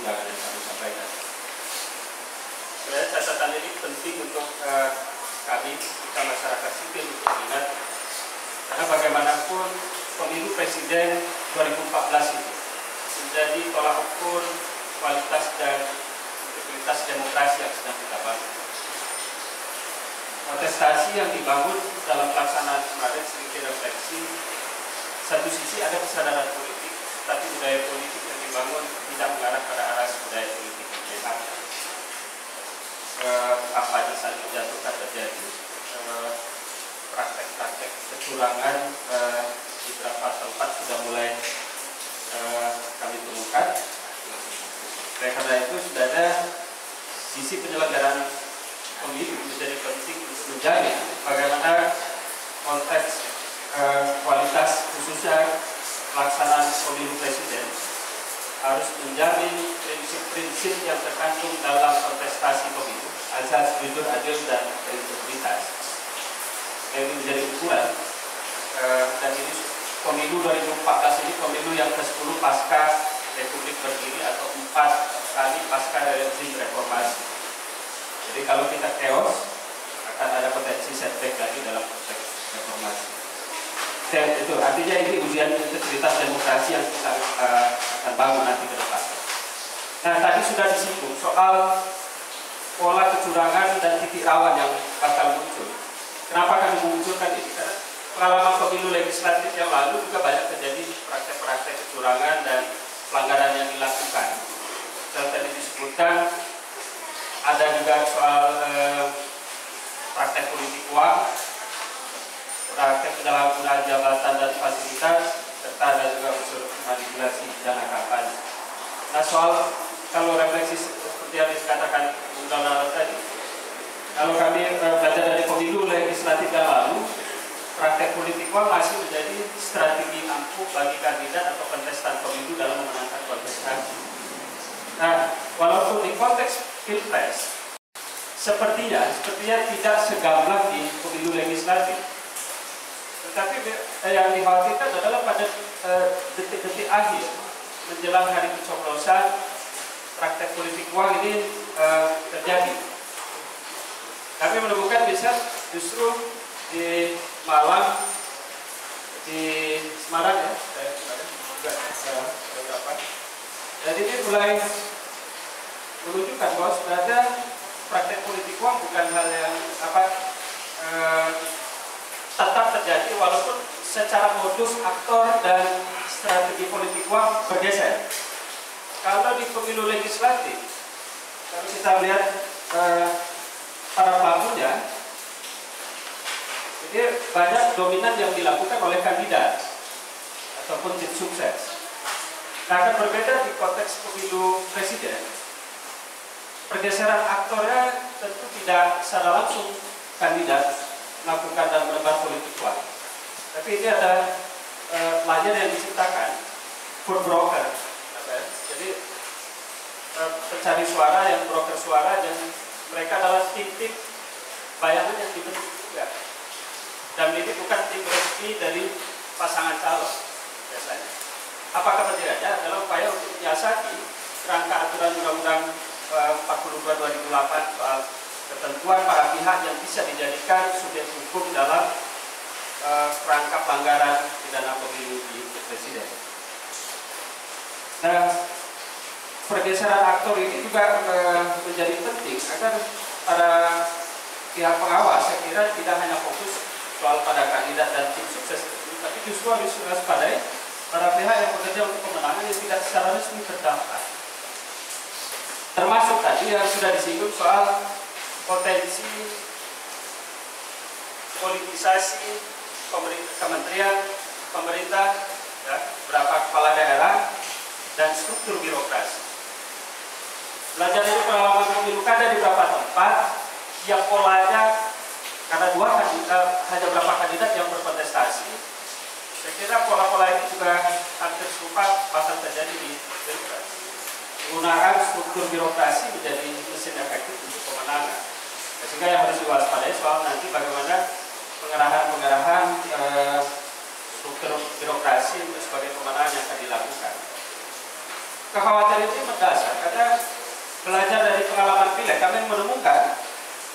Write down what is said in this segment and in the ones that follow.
undangan yang kami sampaikan. Sebenarnya catatan ini penting untuk kami, kita masyarakat sipil untuk ingat, karena bagaimanapun pemilu presiden 2014 itu menjadi tolak ukur kualitas dan integritas demokrasi yang sedang kita bangun. Kontestasi yang dibangun dalam pelaksanaan kemarin sedikit refleksi, satu sisi ada kesadaran politik, tapi budaya politik yang dibangun tidak mengarah pada arah budaya politik yang sehat. Kampanye saling menjatuhkan terjadi, praktek-praktek kecurangan di beberapa tempat sudah mulai kami temukan. Oleh karena itu sudah ada sisi penyelenggaraan pemilu menjadi penting untuk menjamin bagaimana konteks kualitas khususnya pelaksanaan pemilu presiden harus menjamin prinsip-prinsip yang terkandung dalam kontestasi pemilu, asas jujur, adil, dan integritas. Ini menjadi ukuran, dan ini pemilu 2014 ini pemilu yang ke-10 pasca Republik berdiri atau 4 kali pasca rezim reformasi. Jadi kalau kita chaos, akan ada potensi setback lagi dalam konteks reformasi. Itu artinya ini ujian integritas demokrasi yang kita akan bangun nanti ke depan. Nah, tadi sudah disinggung soal pola kecurangan dan titik rawan yang bakal muncul. Kenapa kami mengunculkan ini? Karena pengalaman pemilu legislatif yang lalu juga banyak terjadi praktek-praktek kecurangan dan pelanggaran yang dilakukan. Yang tadi disebutkan, ada juga soal praktek politik uang, praktek penyalahgunaan jabatan dan fasilitas, serta ada juga unsur manipulasi dana kampanye. Nah, soal kalau refleksi seperti yang dikatakan Bung Donald tadi, kalau kami belajar dari pemilu legislatif yang lalu, praktek politik uang masih menjadi strategi ampuh bagi kandidat atau kontestan pemilu dalam memenangkan kontestasi. Nah, walaupun di konteks pilpres sepertinya tidak segamblang di pemilu legislatif, tetapi yang dikhawatirkan adalah pada detik-detik akhir menjelang hari pencoblosan, praktek politik uang ini terjadi. Kami menemukan bisa justru di Malang, di Semarang ya, jadi ini mulai menunjukkan bahwa sebenarnya praktek politik uang bukan hal yang tetap terjadi, walaupun secara modus, aktor, dan strategi politik uang bergeser. Kalau di pemilu legislatif, kalau kita lihat para pelakunya, jadi banyak dominan yang dilakukan oleh kandidat ataupun tim sukses. Nah, akan berbeda di konteks pemilu presiden. Pergeseran aktornya tentu tidak secara langsung kandidat melakukan dan menebar politik uang. Tapi ini ada layer yang diciptakan, vote broker. Jadi pencari suara yang broker suara, dan mereka adalah tim-tim bayangan yang dibentuk juga. Dan ini bukan tim resmi dari pasangan calon biasanya. Apakah kepentingannya adalah upaya untuk menyiasati kerangka aturan Undang-Undang 42/2008 soal ketentuan para pihak yang bisa dijadikan subjek hukum dalam kerangka pelanggaran pidana pemilu di presiden. Nah, pergeseran aktor ini juga menjadi penting agar para pihak pengawas, saya kira, tidak hanya fokus soal pada kandidat dan tim sukses itu, tapi justru harus waspadai para pihak yang bekerja untuk pemenangan yang tidak secara resmi terdaftar. Termasuk tadi yang sudah disinggung soal potensi politisasi kementerian, pemerintah, ya, berapa kepala daerah, dan struktur birokrasi. Belajar dari pengalaman pemilu kada di beberapa tempat yang polanya, karena hanya beberapa kandidat yang berkontestasi, saya kira pola-pola ini juga hampir serupa bahkan terjadi di pilpres. Penggunaan struktur birokrasi menjadi mesin efektif untuk pemenangan. Sehingga yang harus diwaspadai soal nanti bagaimana pengerahan struktur birokrasi untuk sebagai pemenangan yang akan dilakukan. kekhawatiran ini mendasar karena belajar dari pengalaman pileg kami menemukan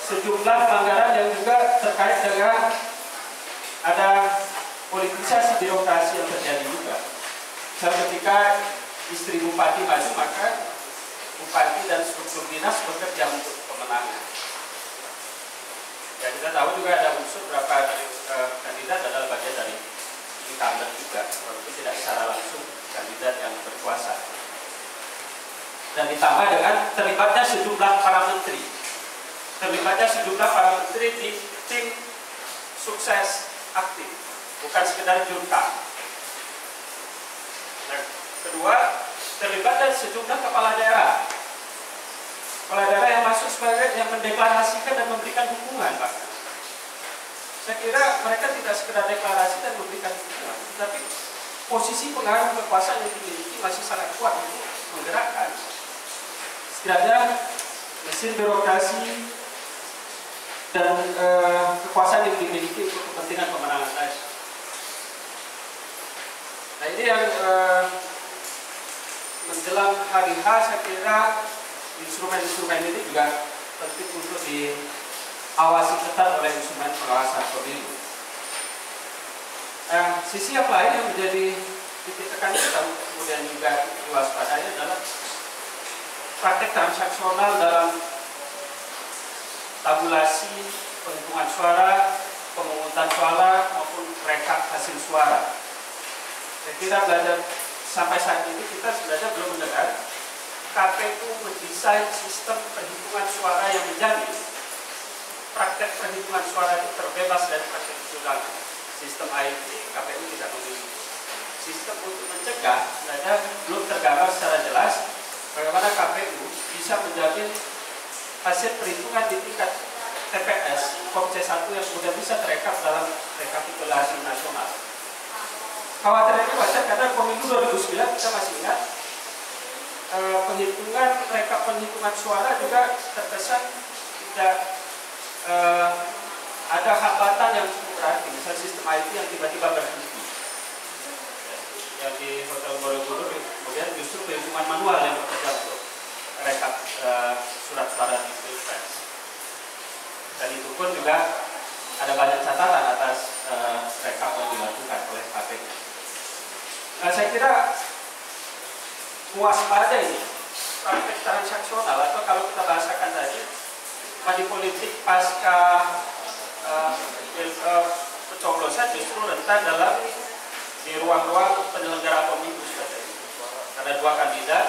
sejumlah pelanggaran yang juga terkait dengan ada politisasi birokrasi yang terjadi juga. Ketika istri bupati maju, maka bupati dan struktur dinas bekerja untuk pemenangan. Ya, kita tahu juga ada unsur beberapa kandidat adalah bagian dari incumbent juga, walaupun tidak secara langsung kandidat yang berkuasa. Dan ditambah dengan terlibatnya sejumlah para menteri. Terlibatnya sejumlah para menteri di tim sukses aktif, bukan sekedar junta. Nah, kedua, terlibatnya sejumlah kepala daerah. Kepala daerah yang masuk sebagai yang mendeklarasikan dan memberikan dukungan, Pak. Saya kira mereka tidak sekedar deklarasi dan memberikan dukungan, tapi posisi pengaruh kekuasaan yang dimiliki masih sangat kuat untuk menggerakkan setidaknya mesin birokrasi dan kekuasaan yang dimiliki untuk kepentingan pemenangan tadi. Nah, ini yang menjelang hari H saya kira instrumen-instrumen ini juga penting untuk diawasi ketat oleh instrumen pengawasan pemilu. Sisi yang lain yang menjadi titik tekan kita kemudian juga diwaspadai adalah praktek transaksional dalam tabulasi penghitungan suara, pemungutan suara maupun rekap hasil suara. Saya kira belajar sampai saat ini kita sebenarnya belum mendengar KPU mendesain sistem perhitungan suara yang menjamin praktek perhitungan suara itu terbebas dari praktek kecurangan. Sistem IT KPU tidak memiliki. Sistem untuk mencegah sebenarnya belum tergambar secara jelas bagaimana KPU bisa menjamin hasil perhitungan di tingkat TPS Form C1 yang sudah bisa terekam dalam rekapitulasi nasional. Khawatiran ini wajar karena pemilu 2009 kita masih ingat penghitungan suara juga terkesan tidak ada hambatan yang cukup berarti, misalnya sistem IT yang tiba-tiba berhenti. Yang di Hotel Borobudur kemudian justru perhitungan manual yang bekerja untuk rekap surat suara di Pilpres. Dan itu pun juga ada banyak catatan atas rekap yang dilakukan oleh KPU. Nah, saya kira waspada ini praktek transaksional atau kalau kita bahasakan tadi money politik pasca pencoblosan justru rentan dalam di ruang-ruang penyelenggara pemilu ada dua kandidat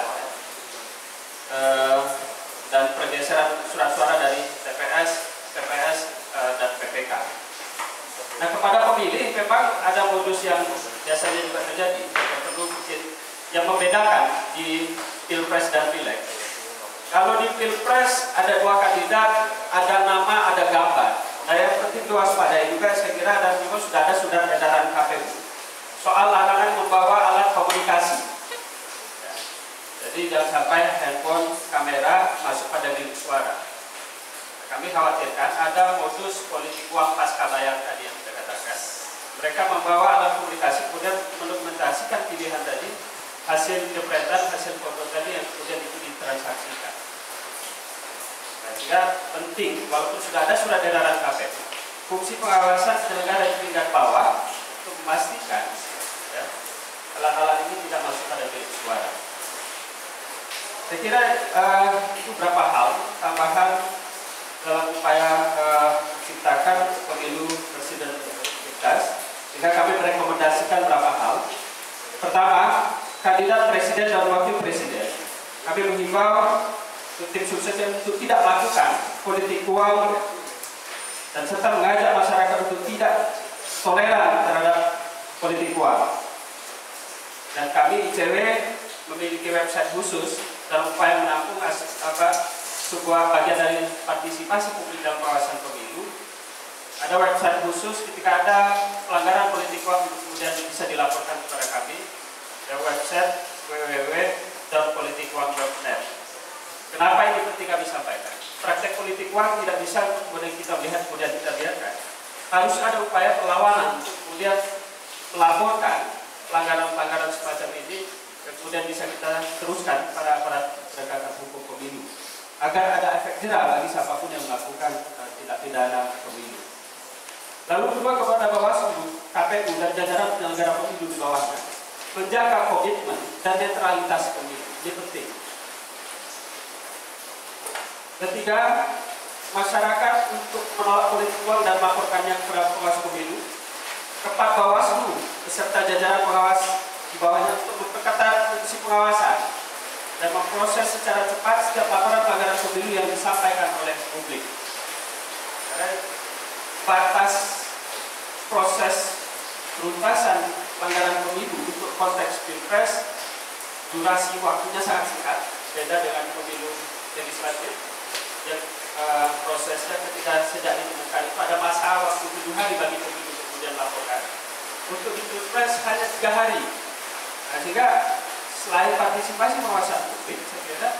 dan pergeseran surat suara dari TPS, PPS dan PPK. Nah, kepada pemilih memang ada modus yang biasanya juga terjadi yang perlu mungkin yang membedakan di Pilpres dan Pileg. Kalau di Pilpres ada dua kandidat, ada nama, ada gambar. Nah, yang penting diwaspadai juga saya kira dan juga sudah ada surat edaran KPU soal larangan membawa alat komunikasi. Ya. Jadi jangan sampai handphone, kamera masuk pada bilik suara. Kami khawatirkan ada modus politik uang pasca bayar tadi yang kita katakan. Mereka membawa alat komunikasi kemudian mendokumentasikan pilihan tadi, hasil jepretan, hasil foto tadi yang kemudian itu ditransaksikan. Nah, sehingga penting, walaupun sudah ada surat edaran KPU, fungsi pengawasan penyelenggara di tingkat bawah untuk memastikan ya, alat-alat ini tidak masuk pada bilik suara. Saya kira itu beberapa hal tambahan dalam upaya menciptakan pemilu presiden bebas, sehingga kami merekomendasikan beberapa hal. Pertama, kandidat presiden dan wakil presiden, kami menghimbau tim sukses untuk tidak melakukan politik uang dan serta mengajak masyarakat untuk tidak toleran terhadap politik uang. Dan kami ICW memiliki website khusus dalam upaya menampung sebuah bagian dari partisipasi publik dalam pengawasan pemilu. Ada website khusus ketika ada pelanggaran politik uang kemudian bisa dilaporkan kepada kami. Ada website www.politikuang.net. Kenapa ini penting kami sampaikan? Praktek politik uang tidak bisa kemudian kita lihat kemudian kita biarkan. Harus ada upaya perlawanan untuk kemudian melaporkan pelanggaran-pelanggaran semacam ini kemudian bisa kita teruskan agar ada efek jera bagi siapapun yang melakukan tindak pidana pemilu. Lalu kedua, kepada Bawaslu, KPU dan jajaran penyelenggara pemilu di bawahnya menjaga komitmen dan netralitas pemilu. Ini penting. Ketiga, masyarakat untuk menolak politik uang dan melaporkannya kepada pengawas pemilu. Kepada Bawaslu beserta jajaran pengawas di bawahnya untuk memperketat fungsi pengawasan dan memproses secara cepat setiap laporan pelanggaran pemilu yang disampaikan oleh publik. Karena batas proses penuntasan pelanggaran pemilu untuk konteks pilpres durasi waktunya sangat singkat, beda dengan pemilu legislatif yang prosesnya ketika sejak ditemukan itu ada masa waktu 7 hari bagi pemilu kemudian laporkan. Untuk di pilpres hanya 3 hari. Nah, sehingga selain partisipasi pengawasan publik, saya kira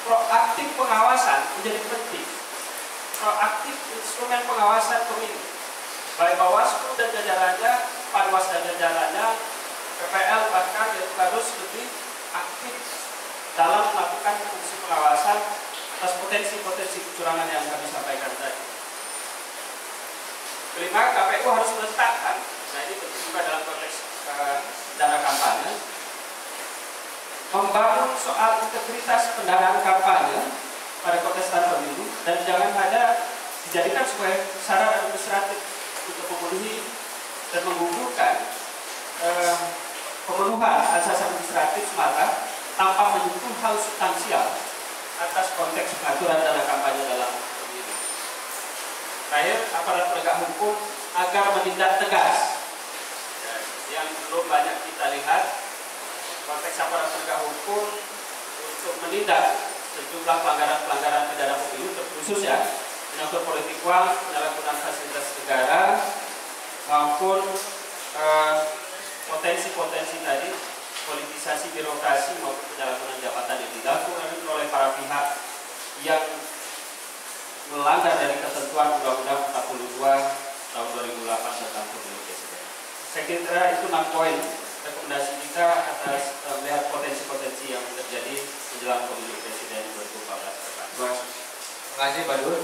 proaktif pengawasan menjadi penting. Proaktif instrumen pengawasan pemilu, baik Bawaslu dan jajarannya, Panwas dan jajarannya, PPL bahkan itu harus lebih aktif dalam melakukan fungsi pengawasan atas potensi-potensi kecurangan yang kami sampaikan tadi. Kelima, KPU harus meletakkan, nah ini penting juga dalam konteks dana kampanye, membangun soal integritas pendanaan kampanye pada kontestan pemilu dan jangan hanya dijadikan sebagai syarat administratif untuk memenuhi dan menggugurkan pemenuhan asas administratif semata tanpa menyentuh hal substansial atas konteks pengaturan dana kampanye dalam pemilu. Terakhir, aparat penegak hukum agar menindak tegas yang belum banyak kita lihat konteks aparat penegak hukum untuk menindak sejumlah pelanggaran-pelanggaran pidana pemilu, terkhusus ya menyangkut politik uang, penyalahgunaan fasilitas negara maupun potensi-potensi tadi politisasi birokrasi maupun penyalahgunaan jabatan yang dilakukan oleh para pihak yang melanggar dari ketentuan Undang-Undang 42 tahun 2008 tentang pemilu presiden. Saya kira itu 6 poin rekomendasi kita atas melihat potensi-potensi yang terjadi menjelang pemilu presiden 2014 depan. Terima kasih Pak Dur.